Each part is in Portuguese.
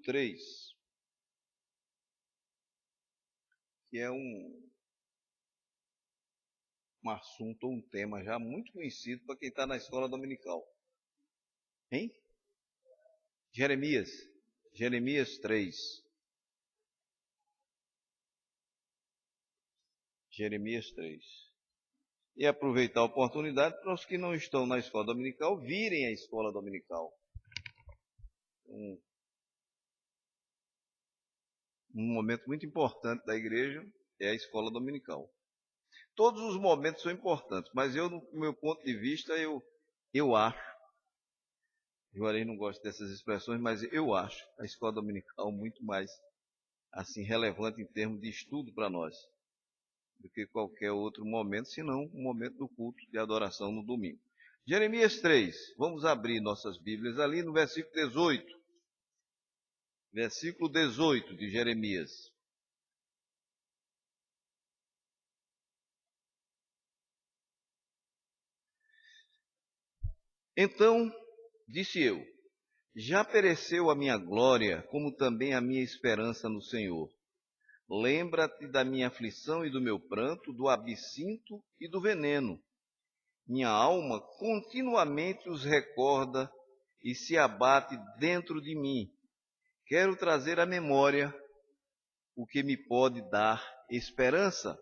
3, que é um assunto ou um tema já muito conhecido para quem está na escola dominical. Hein? Jeremias 3. Jeremias 3. E aproveitar a oportunidade para os que não estão na escola dominical virem à escola dominical. Um momento muito importante da igreja é a escola dominical. Todos os momentos são importantes, mas eu, do meu ponto de vista, eu acho, Juarez não gosta dessas expressões, mas eu acho a escola dominical muito mais assim relevante em termos de estudo para nós do que qualquer outro momento, senão o momento do culto de adoração no domingo. Jeremias 3, vamos abrir nossas Bíblias ali no versículo 18. Versículo 18 de Jeremias. Então, disse eu, já pereceu a minha glória, como também a minha esperança no Senhor. Lembra-te da minha aflição e do meu pranto, do absinto e do veneno. Minha alma continuamente os recorda e se abate dentro de mim. Quero trazer à memória o que me pode dar esperança.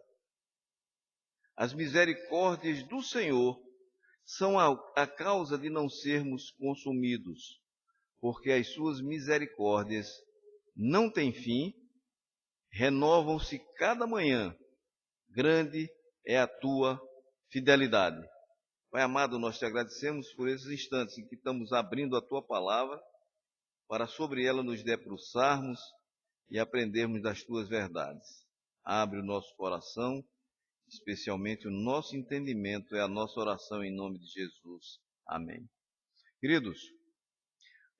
As misericórdias do Senhor são a causa de não sermos consumidos, porque as suas misericórdias não têm fim, renovam-se cada manhã. Grande é a tua fidelidade. Pai amado, nós te agradecemos por esses instantes em que estamos abrindo a tua palavra, para sobre ela nos debruçarmos e aprendermos das tuas verdades. Abre o nosso coração, especialmente o nosso entendimento, é a nossa oração em nome de Jesus. Amém. Queridos,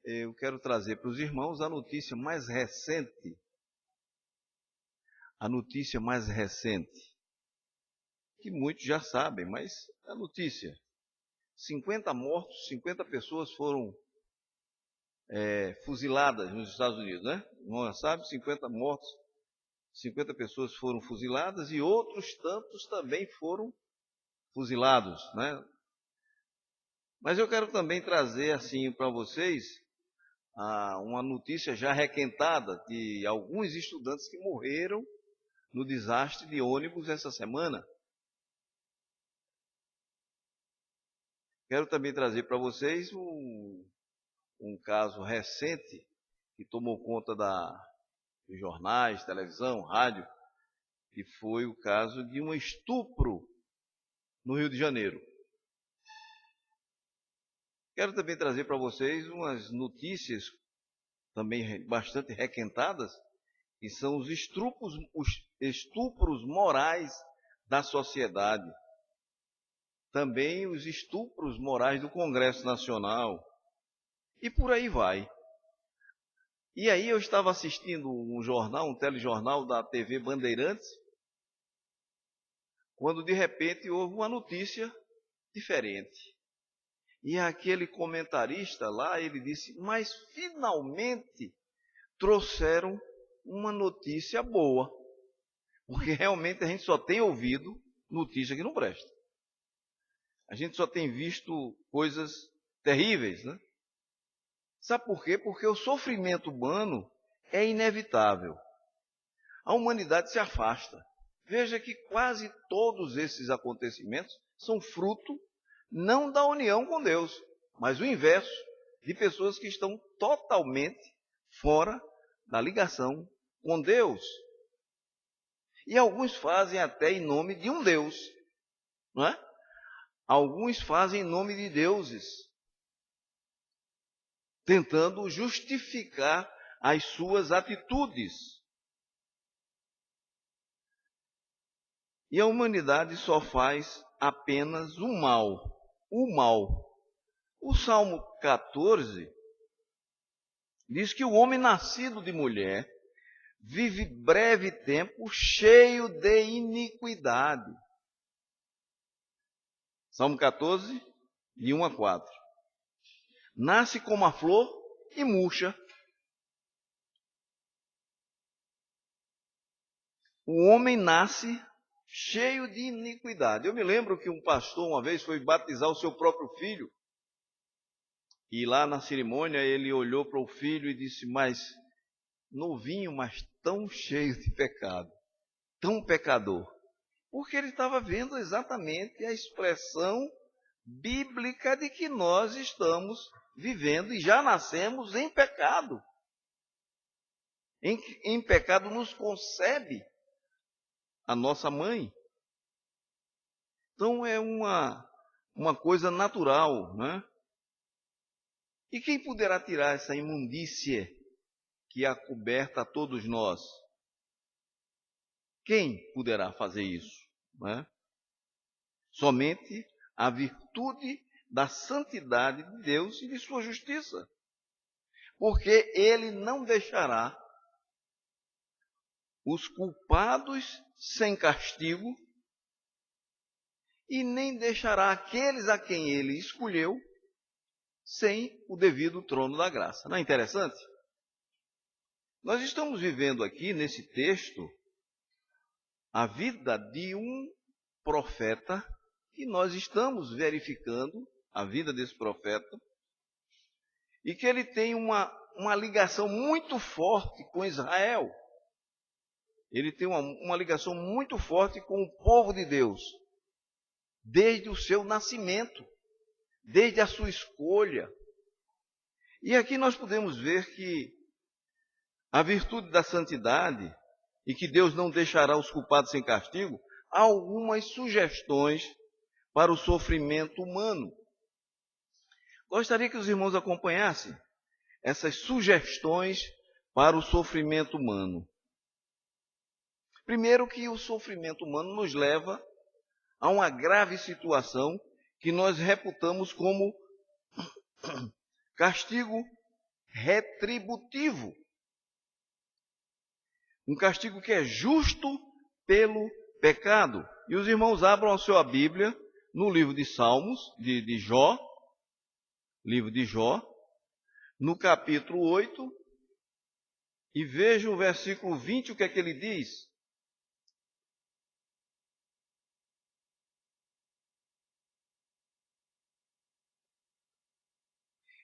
eu quero trazer para os irmãos a notícia mais recente. Que muitos já sabem, mas a notícia. 50 mortos, 50 pessoas foram fuziladas nos Estados Unidos, né? Não sabe, 50 mortos, 50 pessoas foram fuziladas e outros tantos também foram fuzilados, né? Mas eu quero também trazer assim para vocês uma notícia já requentada de alguns estudantes que morreram no desastre de ônibus essa semana. Quero também trazer para vocês um caso recente que tomou conta dos jornais, televisão, rádio, que foi o caso de um estupro no Rio de Janeiro. Quero também trazer para vocês umas notícias também bastante requentadas, que são os estupros morais da sociedade. Também os estupros morais do Congresso Nacional. E por aí vai. E aí eu estava assistindo um telejornal da TV Bandeirantes, quando de repente houve uma notícia diferente. E aquele comentarista lá, ele disse, mas finalmente trouxeram uma notícia boa. Porque realmente a gente só tem ouvido notícia que não presta. A gente só tem visto coisas terríveis, né? Sabe por quê? Porque o sofrimento humano é inevitável. A humanidade se afasta. Veja que quase todos esses acontecimentos são fruto não da união com Deus, mas o inverso, de pessoas que estão totalmente fora da ligação com Deus. E alguns fazem até em nome de um Deus, não é? Alguns fazem em nome de deuses, tentando justificar as suas atitudes. E a humanidade só faz apenas o mal. O Salmo 14 diz que o homem nascido de mulher vive breve tempo cheio de iniquidade. Salmo 14, de 1 a 4. Nasce como a flor e murcha. o homem nasce cheio de iniquidade. Eu me lembro que um pastor uma vez foi batizar o seu próprio filho. E lá na cerimônia ele olhou para o filho e disse, mas novinho, mas tão cheio de pecado, tão pecador. Porque ele estava vendo exatamente a expressão bíblica de que nós estamos vivendo e já nascemos em pecado. Em pecado nos concebe a nossa mãe. Então é uma coisa natural, né? E quem poderá tirar essa imundície que acoberta a todos nós? Quem poderá fazer isso? Né? Somente a virtude da santidade de Deus e de sua justiça. Porque Ele não deixará os culpados sem castigo e nem deixará aqueles a quem Ele escolheu sem o devido trono da graça. Não é interessante? Nós estamos vivendo aqui, nesse texto, a vida de um profeta, e nós estamos verificando a vida desse profeta, e que ele tem uma ligação muito forte com Israel. Ele tem uma ligação muito forte com o povo de Deus, desde o seu nascimento, desde a sua escolha. E aqui nós podemos ver que a virtude da santidade, e que Deus não deixará os culpados sem castigo, há algumas sugestões para o sofrimento humano. Gostaria que os irmãos acompanhassem essas sugestões para o sofrimento humano. Primeiro, que o sofrimento humano nos leva a uma grave situação que nós reputamos como castigo retributivo. Um castigo que é justo pelo pecado. E os irmãos abram a sua Bíblia no livro de Salmos, de Jó, livro de Jó, no capítulo 8, e vejam o versículo 20, o que é que ele diz.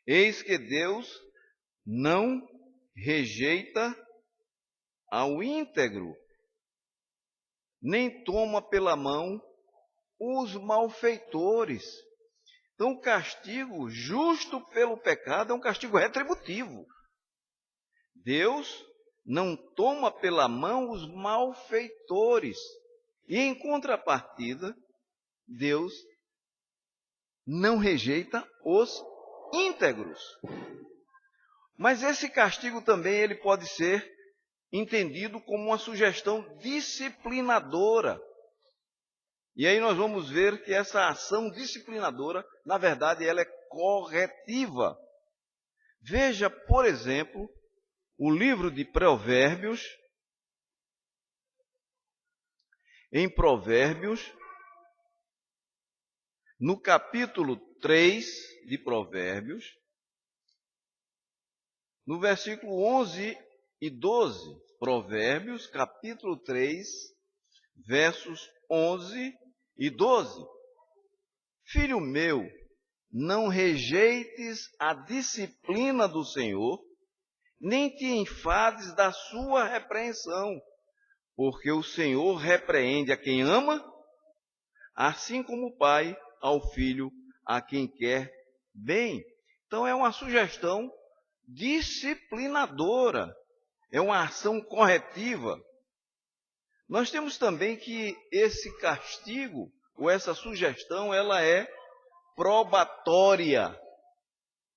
Eis que Deus não rejeita ao íntegro, nem toma pela mão os malfeitores. Então, o castigo justo pelo pecado é um castigo retributivo. Deus não toma pela mão os malfeitores. E, em contrapartida, Deus não rejeita os íntegros. Mas esse castigo também ele pode ser entendido como uma sugestão disciplinadora. E aí nós vamos ver que essa ação disciplinadora, na verdade, ela é corretiva. Veja, por exemplo, o livro de Provérbios. Em Provérbios, no capítulo 3 de Provérbios, no versículo 11 e 12, Provérbios, capítulo 3, versos 11 e 12. Filho meu, não rejeites a disciplina do Senhor, nem te enfades da sua repreensão, porque o Senhor repreende a quem ama, assim como o pai ao filho a quem quer bem. Então é uma sugestão disciplinadora, é uma ação corretiva. Nós temos também que esse castigo, ou essa sugestão, ela é probatória.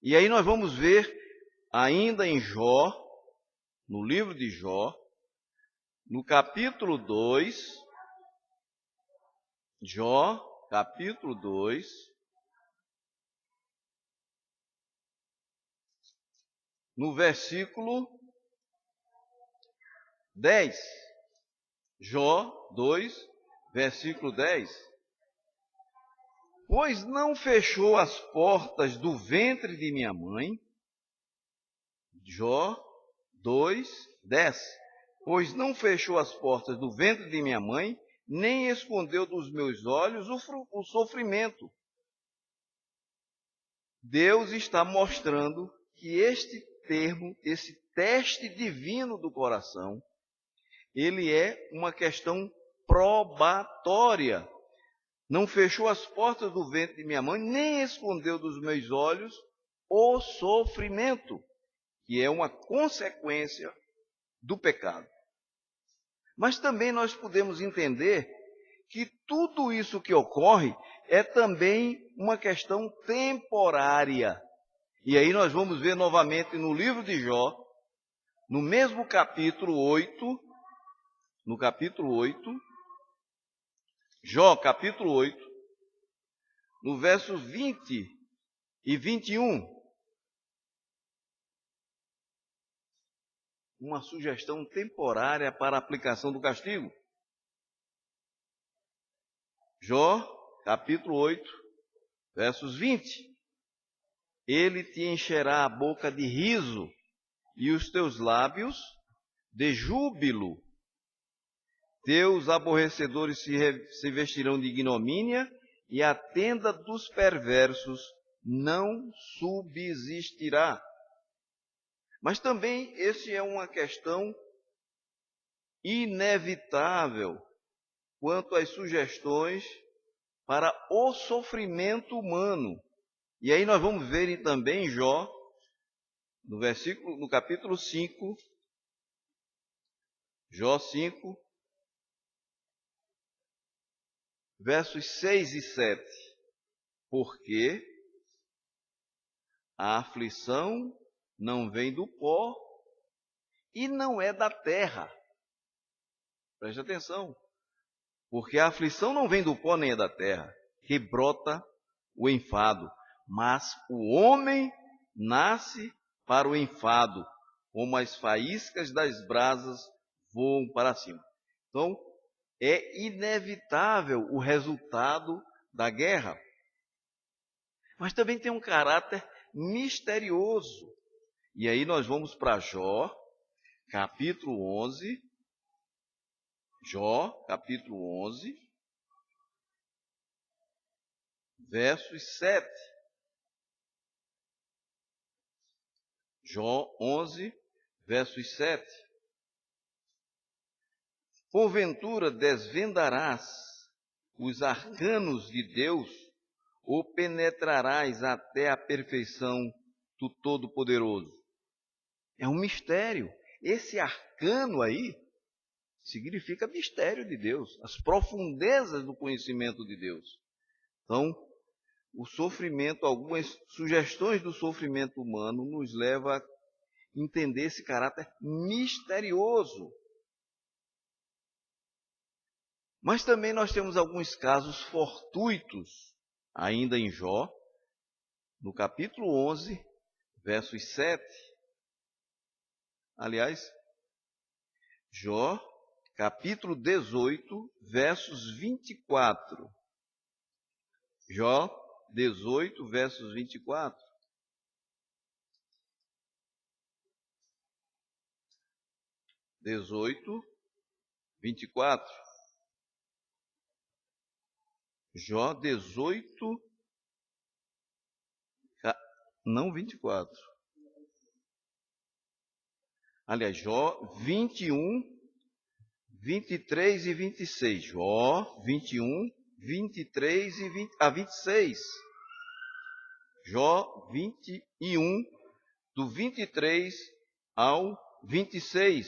E aí nós vamos ver ainda em Jó, no livro de Jó, no capítulo 2, Jó, capítulo 2, no versículo 10. Jó 2, versículo 10. Pois não fechou as portas do ventre de minha mãe. Jó 2, 10. pois não fechou as portas do ventre de minha mãe, nem escondeu dos meus olhos o sofrimento. Deus está mostrando que este termo, esse teste divino do coração, ele é uma questão probatória. Não fechou as portas do ventre de minha mãe, nem escondeu dos meus olhos o sofrimento, que é uma consequência do pecado. Mas também nós podemos entender que tudo isso que ocorre é também uma questão temporária. E aí nós vamos ver novamente no livro de Jó, no mesmo capítulo 8, no capítulo 8, Jó, capítulo 8, no verso 20 e 21. Uma sugestão temporária para a aplicação do castigo. Jó, capítulo 8, versos 20. Ele te encherá a boca de riso e os teus lábios de júbilo. Teus aborrecedores se vestirão de ignomínia e a tenda dos perversos não subsistirá. Mas também esse é uma questão inevitável quanto às sugestões para o sofrimento humano. E aí nós vamos ver também em Jó, no capítulo 5, Jó 5, versos 6 e 7. Porque a aflição não vem do pó e não é da terra. Preste atenção. Porque a aflição não vem do pó nem é da terra, que brota o enfado. Mas o homem nasce para o enfado, como as faíscas das brasas voam para cima. Então, é inevitável o resultado da guerra. Mas também tem um caráter misterioso. E aí nós vamos para Jó, capítulo 11. Jó, capítulo 11, versos 7. Jó 11, versos 7. Porventura desvendarás os arcanos de Deus, ou penetrarás até a perfeição do Todo-Poderoso? É um mistério. Esse arcano aí significa mistério de Deus, as profundezas do conhecimento de Deus. Então, o sofrimento, algumas sugestões do sofrimento humano nos levam a entender esse caráter misterioso. Mas também nós temos alguns casos fortuitos, ainda em Jó, no capítulo 11, versos 7. Aliás, Jó, capítulo 18, versos 24. Jó 18, versos 24. Jó 18, não 24. Aliás, Jó 21, 23 e 26. Jó 21, 23 e 26. Jó 21, do 23 ao 26.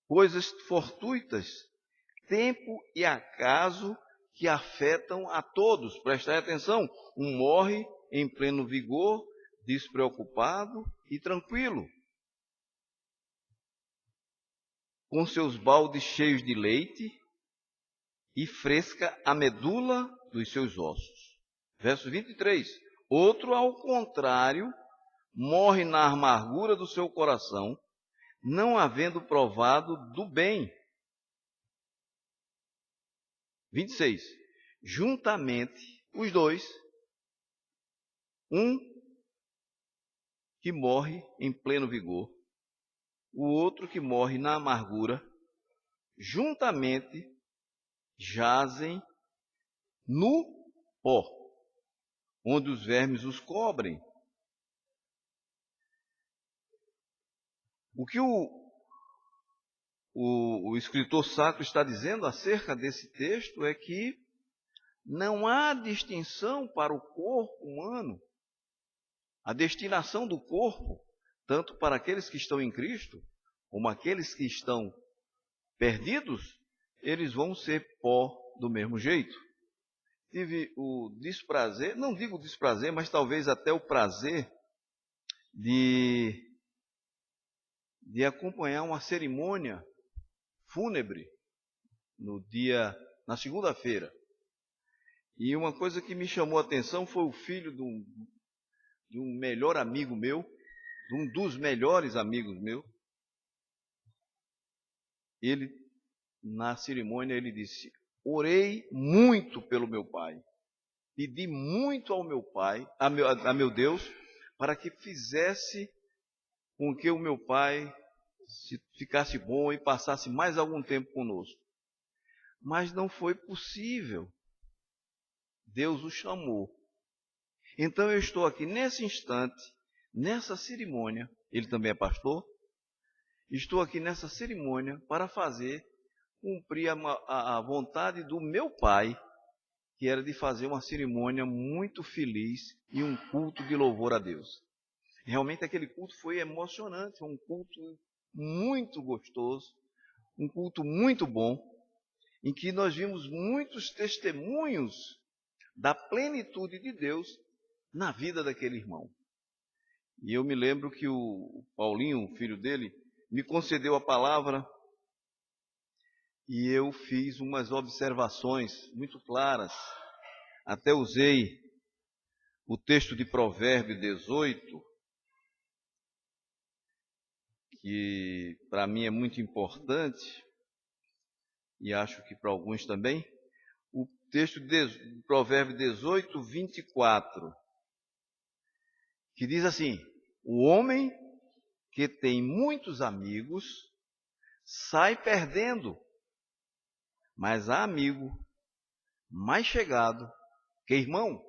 Coisas fortuitas, tempo e acaso que afetam a todos. Prestai atenção, um morre em pleno vigor, despreocupado e tranquilo, com seus baldes cheios de leite e fresca a medula dos seus ossos. Verso 23. Outro, ao contrário, morre na amargura do seu coração, não havendo provado do bem. 26. Juntamente, os dois, um que morre em pleno vigor, o outro que morre na amargura, juntamente jazem no pó, onde os vermes os cobrem. O que o escritor sacro está dizendo acerca desse texto é que não há distinção para o corpo humano. A destinação do corpo, tanto para aqueles que estão em Cristo, como aqueles que estão perdidos, eles vão ser pó do mesmo jeito. Tive o desprazer, não digo desprazer, mas talvez até o prazer de acompanhar uma cerimônia fúnebre na segunda-feira. E uma coisa que me chamou a atenção foi o filho de um melhor amigo meu, de um dos melhores amigos meus. Ele, na cerimônia, ele disse: orei muito pelo meu pai, pedi muito ao meu pai, a meu Deus, para que fizesse com que o meu pai ficasse bom e passasse mais algum tempo conosco. Mas não foi possível. Deus o chamou. Então eu estou aqui nesse instante, nessa cerimônia, ele também é pastor, estou aqui nessa cerimônia para cumprir a vontade do meu pai, que era de fazer uma cerimônia muito feliz e um culto de louvor a Deus. Realmente aquele culto foi emocionante, foi um culto muito gostoso, um culto muito bom, em que nós vimos muitos testemunhos da plenitude de Deus na vida daquele irmão. E eu me lembro que o Paulinho, o filho dele, me concedeu a palavra e eu fiz umas observações muito claras. Até usei o texto de Provérbios 18, que para mim é muito importante, e acho que para alguns também, o texto de Provérbios 18, 24, que diz assim: o homem que tem muitos amigos sai perdendo, mas há amigo mais chegado que irmão.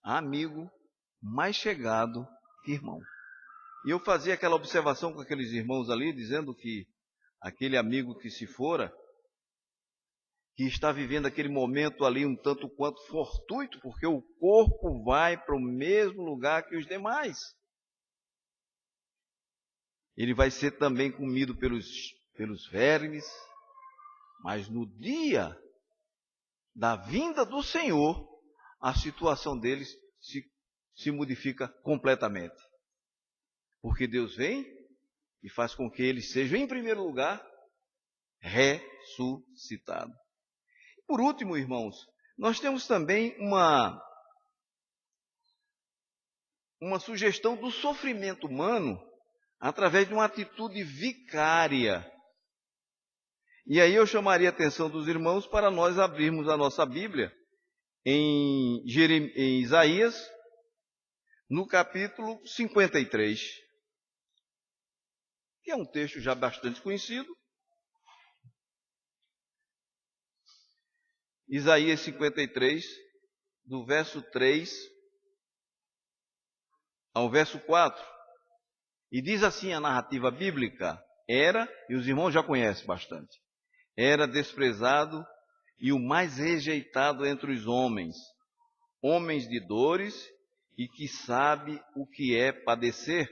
Há amigo mais chegado que irmão. E eu fazia aquela observação com aqueles irmãos ali, dizendo que aquele amigo que se fora, que está vivendo aquele momento ali um tanto quanto fortuito, porque o corpo vai para o mesmo lugar que os demais. Ele vai ser também comido pelos vermes, mas no dia da vinda do Senhor, a situação deles se modifica completamente. Porque Deus vem e faz com que eles sejam, em primeiro lugar, ressuscitados. Por último, irmãos, nós temos também uma sugestão do sofrimento humano através de uma atitude vicária. E aí eu chamaria a atenção dos irmãos para nós abrirmos a nossa Bíblia em Isaías, no capítulo 53, que é um texto já bastante conhecido. Isaías 53, do verso 3 ao verso 4. E diz assim a narrativa bíblica: era, e os irmãos já conhecem bastante, era desprezado e o mais rejeitado entre os homens, homens de dores e que sabe o que é padecer.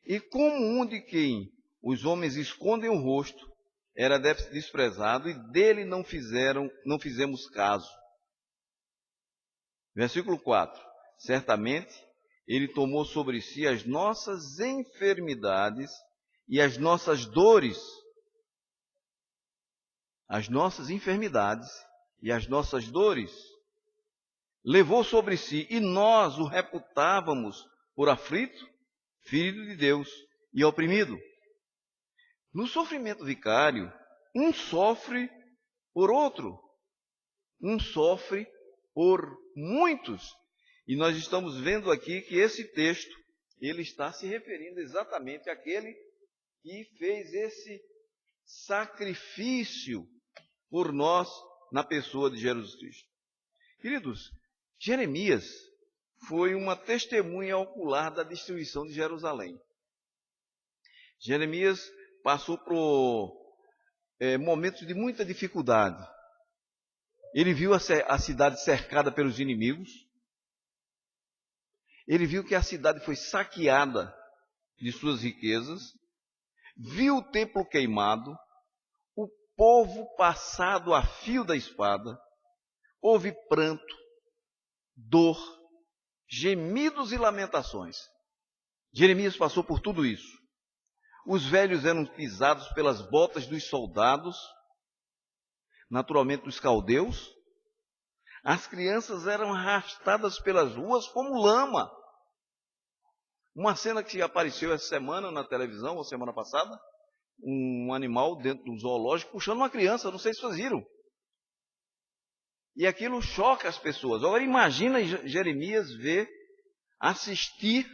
E como um de quem os homens escondem o rosto, era desprezado e dele não fizemos caso. Versículo 4. Certamente ele tomou sobre si as nossas enfermidades e as nossas dores. As nossas enfermidades e as nossas dores. Levou sobre si e nós o reputávamos por aflito, ferido de Deus e oprimido. No sofrimento vicário, um sofre por outro, um sofre por muitos. E nós estamos vendo aqui que esse texto, ele está se referindo exatamente àquele que fez esse sacrifício por nós na pessoa de Jesus Cristo. Queridos, Jeremias foi uma testemunha ocular da destruição de Jerusalém. Jeremias passou por momentos de muita dificuldade. Ele viu a cidade cercada pelos inimigos. Ele viu que a cidade foi saqueada de suas riquezas. Viu o templo queimado. O povo passado a fio da espada. Houve pranto, dor, gemidos e lamentações. Jeremias passou por tudo isso. Os velhos eram pisados pelas botas dos soldados, naturalmente dos caldeus. As crianças eram arrastadas pelas ruas como lama. Uma cena que apareceu essa semana na televisão, ou semana passada, um animal dentro do zoológico puxando uma criança, não sei se vocês viram. E aquilo choca as pessoas. Agora imagina Jeremias assistir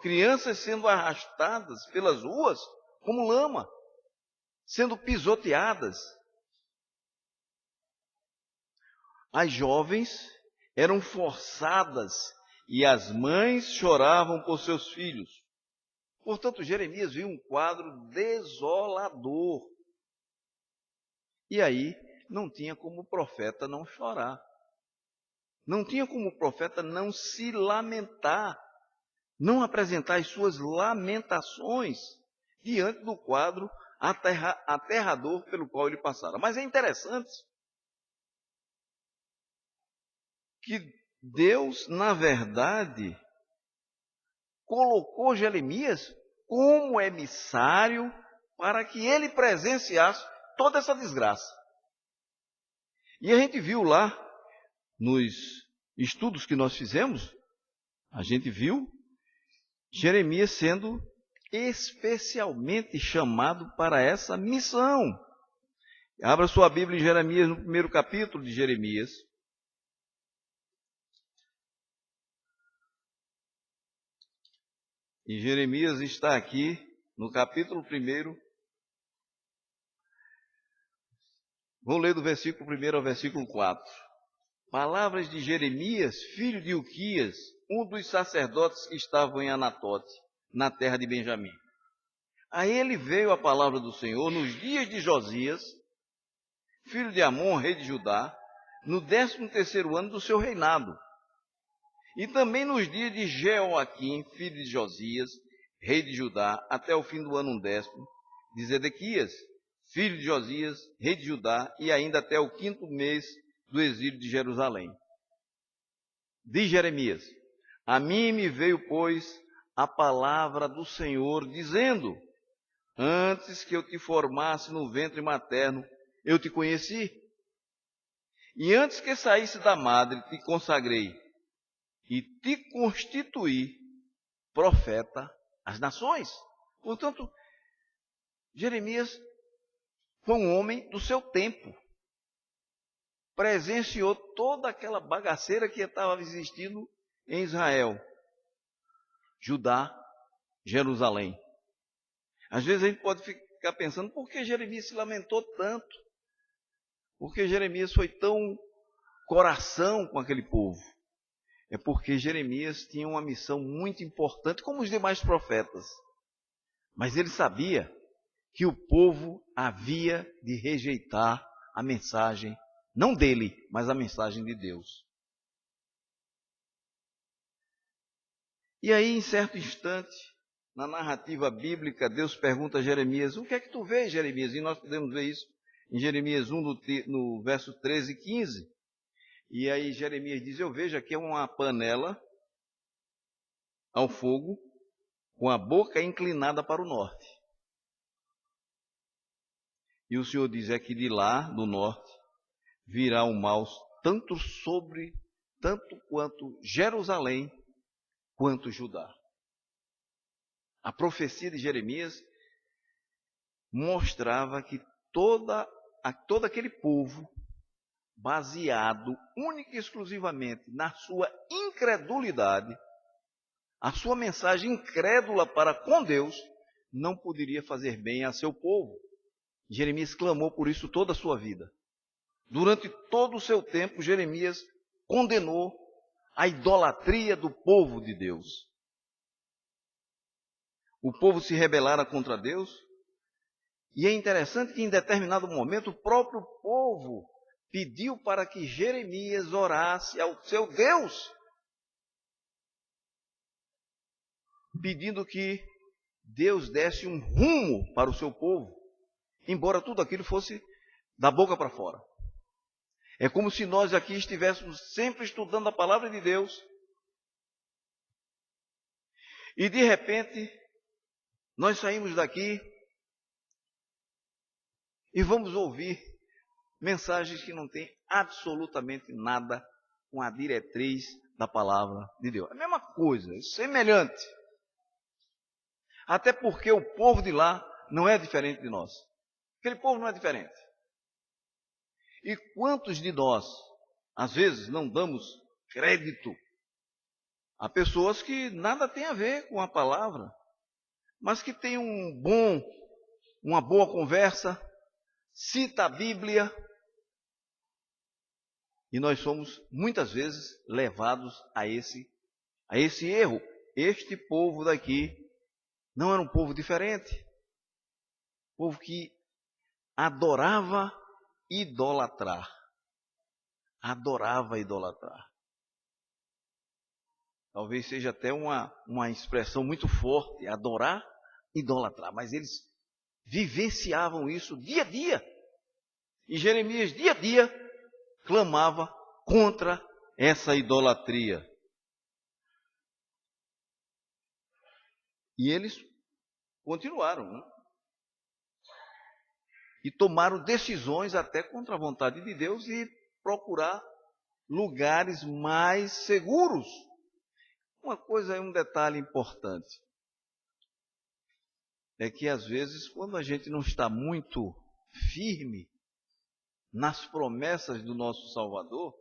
crianças sendo arrastadas pelas ruas como lama, sendo pisoteadas. As jovens eram forçadas e as mães choravam por seus filhos. Portanto, Jeremias viu um quadro desolador. E aí, não tinha como o profeta não chorar. Não tinha como o profeta não se lamentar, não apresentar as suas lamentações diante do quadro aterrador pelo qual ele passara. Mas é interessante que Deus, na verdade, colocou Jeremias como emissário para que ele presenciasse toda essa desgraça. E a gente viu lá, nos estudos que nós fizemos, a gente viu Jeremias sendo especialmente chamado para essa missão. Abra sua Bíblia em Jeremias, no primeiro capítulo de Jeremias. E Jeremias está aqui no capítulo 1. Vou ler do versículo 1 ao versículo 4. Palavras de Jeremias, filho de Uquias, um dos sacerdotes que estavam em Anatote, na terra de Benjamim. A ele veio a palavra do Senhor nos dias de Josias, filho de Amon, rei de Judá, no 13º ano do seu reinado. E também nos dias de Jeoaquim, filho de Josias, rei de Judá, até o fim do ano 10º, de Zedequias, filho de Josias, rei de Judá, e ainda até o 5º mês do exílio de Jerusalém. Diz Jeremias: a mim me veio, pois, a palavra do Senhor, dizendo: antes que eu te formasse no ventre materno, eu te conheci. E antes que saísse da madre, te consagrei e te constituí profeta às nações. Portanto, Jeremias foi um homem do seu tempo. Presenciou toda aquela bagaceira que estava existindo em Israel, Judá, Jerusalém. Às vezes a gente pode ficar pensando, por que Jeremias se lamentou tanto? Por que Jeremias foi tão coração com aquele povo? É porque Jeremias tinha uma missão muito importante, como os demais profetas. Mas ele sabia que o povo havia de rejeitar a mensagem, não dele, mas a mensagem de Deus. E aí, em certo instante, na narrativa bíblica, Deus pergunta a Jeremias: o que é que tu vês, Jeremias? E nós podemos ver isso em Jeremias 1, no verso 13 e 15. E aí Jeremias diz: eu vejo aqui uma panela ao fogo, com a boca inclinada para o norte. E o Senhor diz: é que de lá, do norte, virá o mal tanto quanto Jerusalém, quanto Judá. A profecia de Jeremias mostrava que todo aquele povo, baseado única e exclusivamente na sua incredulidade, a sua mensagem incrédula para com Deus não poderia fazer bem a seu povo. Jeremias clamou por isso toda a sua vida. Durante todo o seu tempo, Jeremias condenou a idolatria do povo de Deus. O povo se rebelara contra Deus, e é interessante que em determinado momento o próprio povo pediu para que Jeremias orasse ao seu Deus, pedindo que Deus desse um rumo para o seu povo, embora tudo aquilo fosse da boca para fora. É como se nós aqui estivéssemos sempre estudando a palavra de Deus e de repente nós saímos daqui e vamos ouvir mensagens que não têm absolutamente nada com a diretriz da palavra de Deus. É a mesma coisa, semelhante. Até porque o povo de lá não é diferente de nós. Aquele povo não é diferente. E quantos de nós, às vezes, não damos crédito a pessoas que nada tem a ver com a palavra, mas que têm uma boa conversa, cita a Bíblia, e nós somos muitas vezes levados a esse erro. Este povo daqui não era um povo diferente, povo que adorava idolatrar. Adorava idolatrar. Talvez seja até uma expressão muito forte, adorar, idolatrar, mas eles vivenciavam isso dia a dia. E Jeremias, dia a dia, clamava contra essa idolatria. E eles continuaram, né? E tomaram decisões até contra a vontade de Deus e procurar lugares mais seguros. Uma coisa, um detalhe importante, é que às vezes quando a gente não está muito firme nas promessas do nosso Salvador,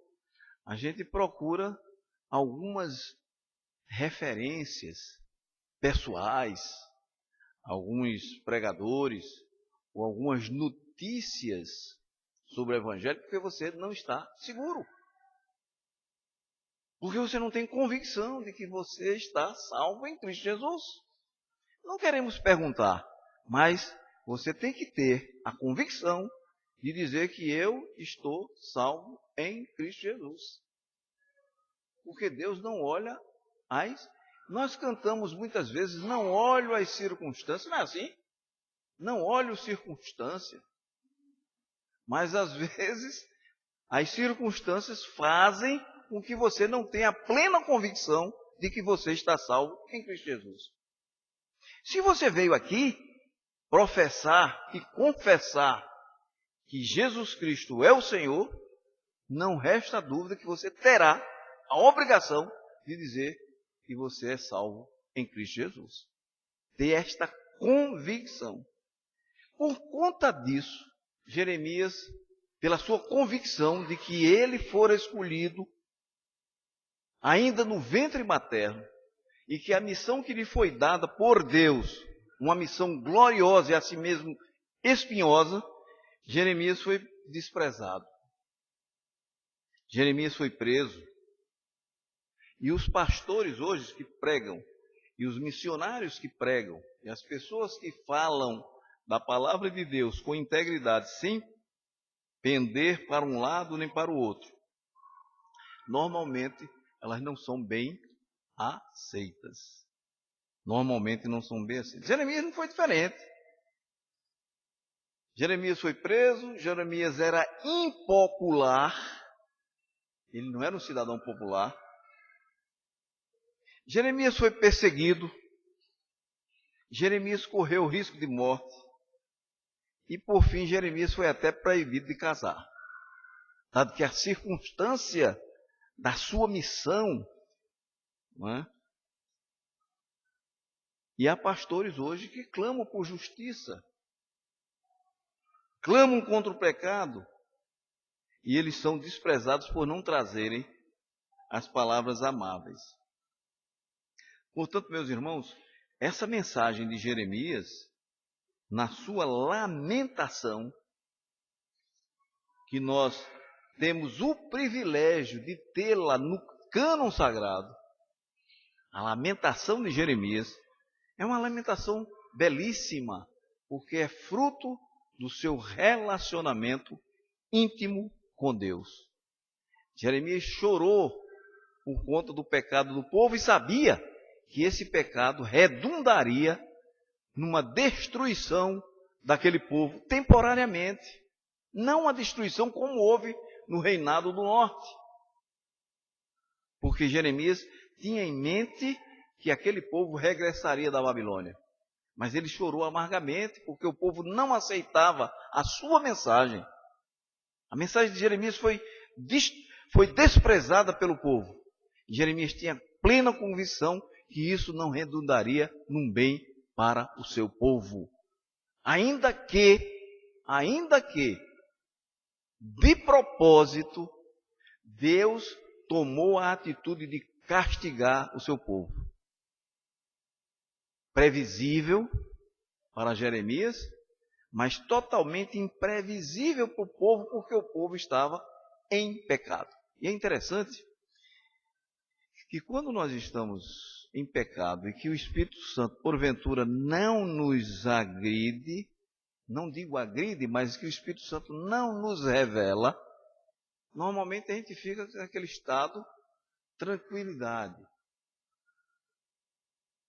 a gente procura algumas referências pessoais, alguns pregadores, ou algumas notícias sobre o Evangelho, porque você não está seguro. Porque você não tem convicção de que você está salvo em Cristo Jesus. Não queremos perguntar, mas você tem que ter a convicção de dizer que eu estou salvo em Cristo Jesus. Porque Deus não olha Nós cantamos muitas vezes, não olho as circunstâncias, não é assim? Não olho circunstância. Mas às vezes, as circunstâncias fazem com que você não tenha plena convicção de que você está salvo em Cristo Jesus. Se você veio aqui professar e confessar que Jesus Cristo é o Senhor, não resta dúvida que você terá a obrigação de dizer que você é salvo em Cristo Jesus. Ter esta convicção. Por conta disso, Jeremias, pela sua convicção de que ele fora escolhido ainda no ventre materno e que a missão que lhe foi dada por Deus, uma missão gloriosa e assim mesmo espinhosa, Jeremias foi desprezado. Jeremias foi preso. E os pastores hoje que pregam, e os missionários que pregam, e as pessoas que falam da palavra de Deus com integridade, sem pender para um lado nem para o outro, normalmente elas não são bem aceitas. Normalmente não são bem aceitas. Jeremias não foi diferente. Jeremias foi preso, Jeremias era impopular, ele não era um cidadão popular. Jeremias foi perseguido, Jeremias correu o risco de morte, e por fim Jeremias foi até proibido de casar, dado que a circunstância da sua missão, não é? E há pastores hoje que clamam por justiça, clamam contra o pecado, e eles são desprezados por não trazerem as palavras amáveis. Portanto, meus irmãos, essa mensagem de Jeremias, na sua lamentação, que nós temos o privilégio de tê-la no cânon sagrado, a lamentação de Jeremias é uma lamentação belíssima, porque é fruto do seu relacionamento íntimo com Deus. Jeremias chorou por conta do pecado do povo e sabia que esse pecado redundaria numa destruição daquele povo temporariamente. Não a destruição como houve no reinado do norte. Porque Jeremias tinha em mente que aquele povo regressaria da Babilônia. Mas ele chorou amargamente porque o povo não aceitava a sua mensagem. A mensagem de Jeremias foi desprezada pelo povo. E Jeremias tinha plena convicção que isso não redundaria num bem para o seu povo. Ainda que, de propósito, Deus tomou a atitude de castigar o seu povo. Previsível para Jeremias, mas totalmente imprevisível para o povo, porque o povo estava em pecado. E é interessante que quando nós estamos em pecado e que o Espírito Santo, porventura, não nos agride, não digo agride, mas que o Espírito Santo não nos revela, normalmente a gente fica naquele estado tranquilidade.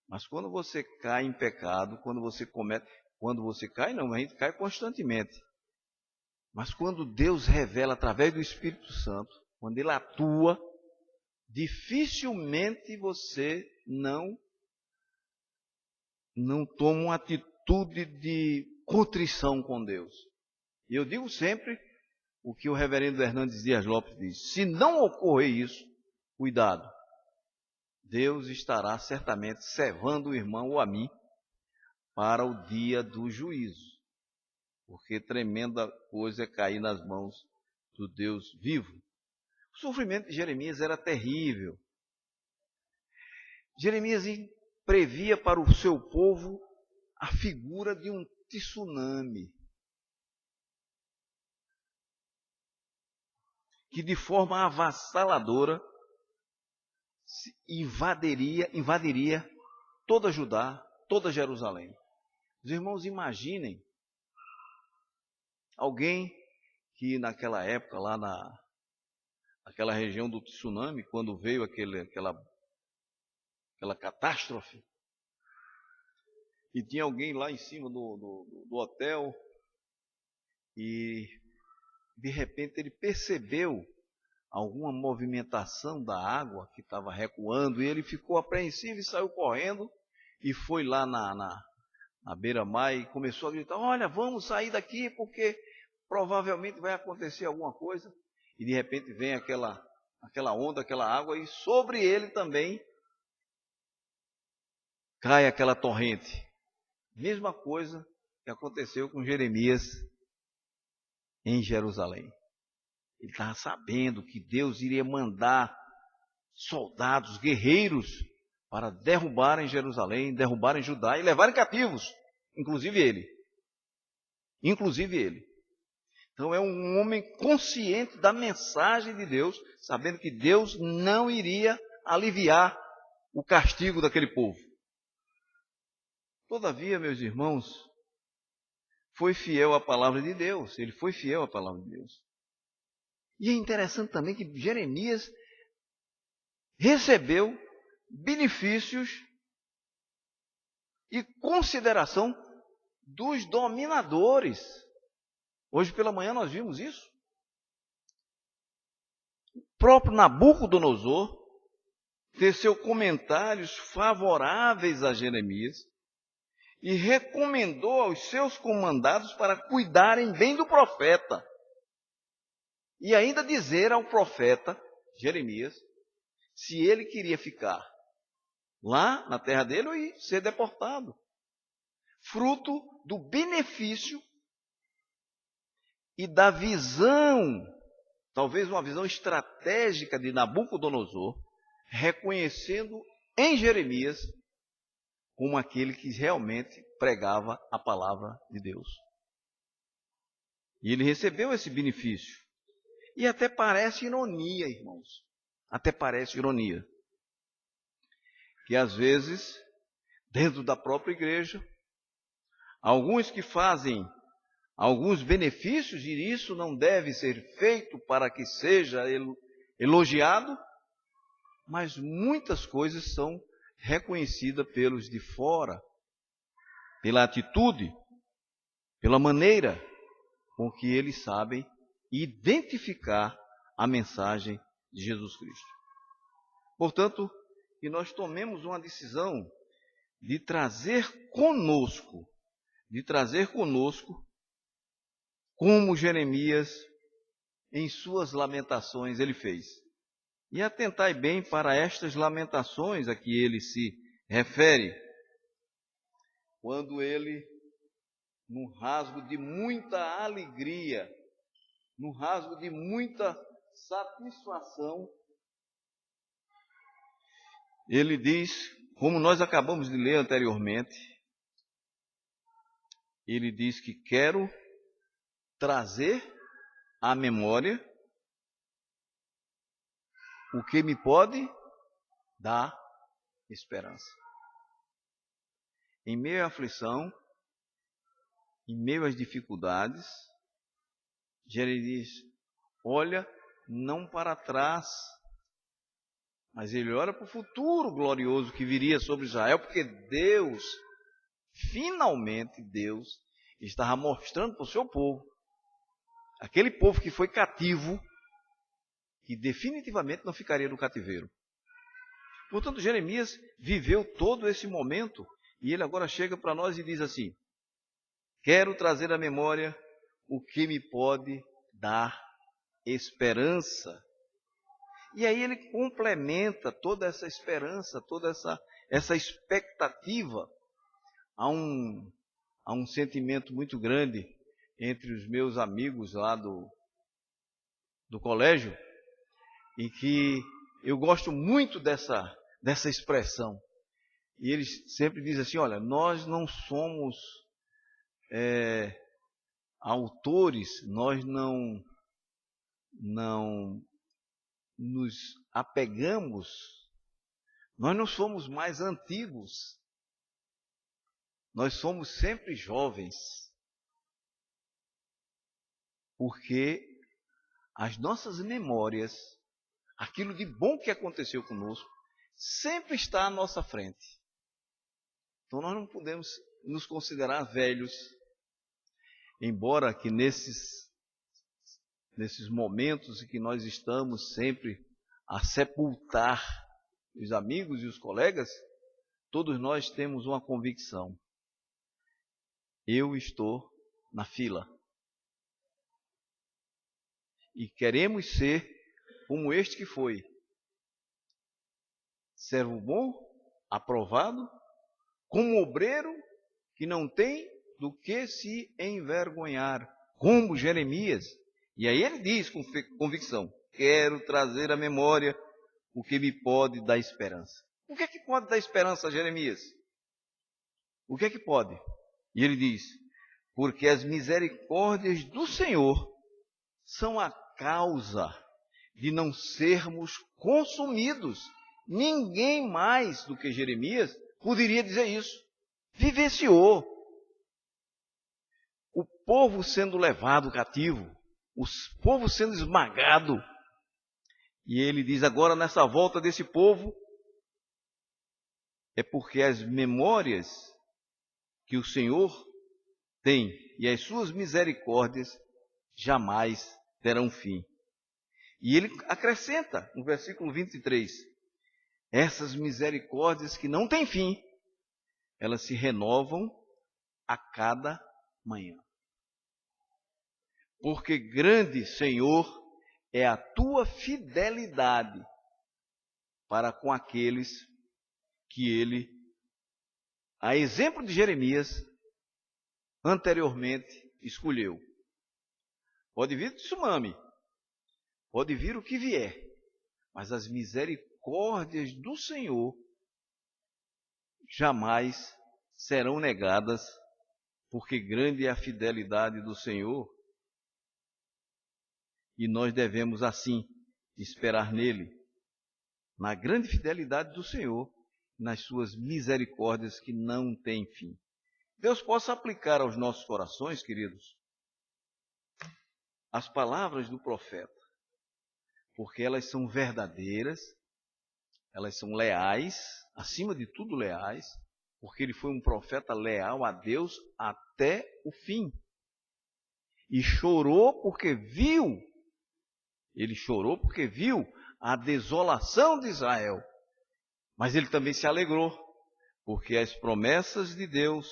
Mas quando você cai em pecado, quando você cai, não, a gente cai constantemente. Mas quando Deus revela através do Espírito Santo, quando Ele atua, dificilmente você não toma uma atitude de contrição com Deus. E eu digo sempre o que o reverendo Hernandes Dias Lopes diz: se não ocorrer isso, cuidado. Deus estará certamente cevando o irmão ou a mim para o dia do juízo. Porque tremenda coisa é cair nas mãos do Deus vivo. O sofrimento de Jeremias era terrível. Jeremias previa para o seu povo a figura de um tsunami, que de forma avassaladora invadiria toda Judá, toda Jerusalém. Os irmãos, imaginem alguém que naquela época, lá naquela região do tsunami, quando veio aquela catástrofe, e tinha alguém lá em cima do hotel, e de repente ele percebeu alguma movimentação da água que estava recuando, e ele ficou apreensivo e saiu correndo, e foi lá na beira-mar e começou a gritar: olha, vamos sair daqui porque provavelmente vai acontecer alguma coisa. E de repente vem aquela onda, aquela água, e sobre ele também cai aquela torrente. Mesma coisa que aconteceu com Jeremias em Jerusalém. Ele estava sabendo que Deus iria mandar soldados, guerreiros, para derrubarem Jerusalém, derrubarem Judá e levarem cativos, inclusive ele. Então é um homem consciente da mensagem de Deus, sabendo que Deus não iria aliviar o castigo daquele povo. Todavia, meus irmãos, foi fiel à palavra de Deus. Ele foi fiel à palavra de Deus. E é interessante também que Jeremias recebeu benefícios e consideração dos dominadores. Hoje pela manhã nós vimos isso. O próprio Nabucodonosor teceu comentários favoráveis a Jeremias e recomendou aos seus comandados para cuidarem bem do profeta. E ainda dizer ao profeta Jeremias se ele queria ficar lá na terra dele ou ir ser deportado. Fruto do benefício e da visão, talvez uma visão estratégica de Nabucodonosor, reconhecendo em Jeremias como aquele que realmente pregava a palavra de Deus. E ele recebeu esse benefício. E até parece ironia, irmãos. Até parece ironia. Que às vezes, dentro da própria igreja, alguns que fazem alguns benefícios, e isso não deve ser feito para que seja elogiado, mas muitas coisas são reconhecidas pelos de fora, pela atitude, pela maneira com que eles sabem identificar a mensagem de Jesus Cristo. Portanto, que nós tomemos uma decisão de trazer conosco, como Jeremias, em suas lamentações, ele fez. E atentai bem para estas lamentações a que ele se refere, quando ele, num rasgo de muita alegria, num rasgo de muita satisfação, ele diz, como nós acabamos de ler anteriormente, ele diz que quero trazer à memória o que me pode dar esperança. Em meio à aflição, em meio às dificuldades, Jeremias olha não para trás, mas ele olha para o futuro glorioso que viria sobre Israel, porque Deus, finalmente Deus, estava mostrando para o seu povo, aquele povo que foi cativo, que definitivamente não ficaria no cativeiro. Portanto, Jeremias viveu todo esse momento, e ele agora chega para nós e diz assim: quero trazer à memória o que me pode dar esperança. E aí ele complementa toda essa esperança, toda essa expectativa. Há um sentimento muito grande entre os meus amigos lá do colégio, em que eu gosto muito dessa expressão. E eles sempre dizem assim, olha, nós não somos autores, nós não nos apegamos, nós não somos mais antigos, nós somos sempre jovens, porque as nossas memórias, aquilo de bom que aconteceu conosco, sempre está à nossa frente. Então nós não podemos nos considerar velhos, embora que nesses momentos em que nós estamos sempre a sepultar os amigos e os colegas, todos nós temos uma convicção: eu estou na fila. E queremos ser como este que foi, servo bom, aprovado, como obreiro que não tem do que se envergonhar, como Jeremias. E aí ele diz com convicção: quero trazer à memória o que me pode dar esperança. O que é que pode dar esperança a Jeremias? O que é que pode? E ele diz: porque as misericórdias do Senhor são a causa de não sermos consumidos. Ninguém mais do que Jeremias poderia dizer isso. Vivenciou o povo sendo levado cativo, o povo sendo esmagado. E ele diz agora, nessa volta desse povo, é porque as memórias que o Senhor tem e as suas misericórdias jamais terão fim. E ele acrescenta no versículo 23, essas misericórdias que não têm fim, elas se renovam a cada manhã. Porque grande, Senhor, é a tua fidelidade para com aqueles que ele, a exemplo de Jeremias, anteriormente escolheu. Pode vir tsunami, pode vir o que vier, mas as misericórdias do Senhor jamais serão negadas, porque grande é a fidelidade do Senhor, e nós devemos, assim, esperar nele, na grande fidelidade do Senhor, nas suas misericórdias que não têm fim. Deus possa aplicar aos nossos corações, queridos, as palavras do profeta, porque elas são verdadeiras, elas são leais, acima de tudo leais, porque ele foi um profeta leal a Deus até o fim. E chorou porque viu, ele chorou porque viu a desolação de Israel. Mas ele também se alegrou, porque as promessas de Deus,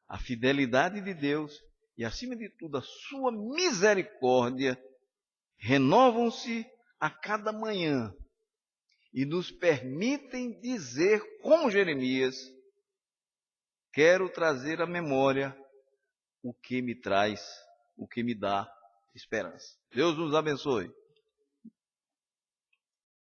a fidelidade de Deus e, acima de tudo, a sua misericórdia renovam-se a cada manhã e nos permitem dizer, como Jeremias, quero trazer à memória o que me traz, o que me dá esperança. Deus nos abençoe.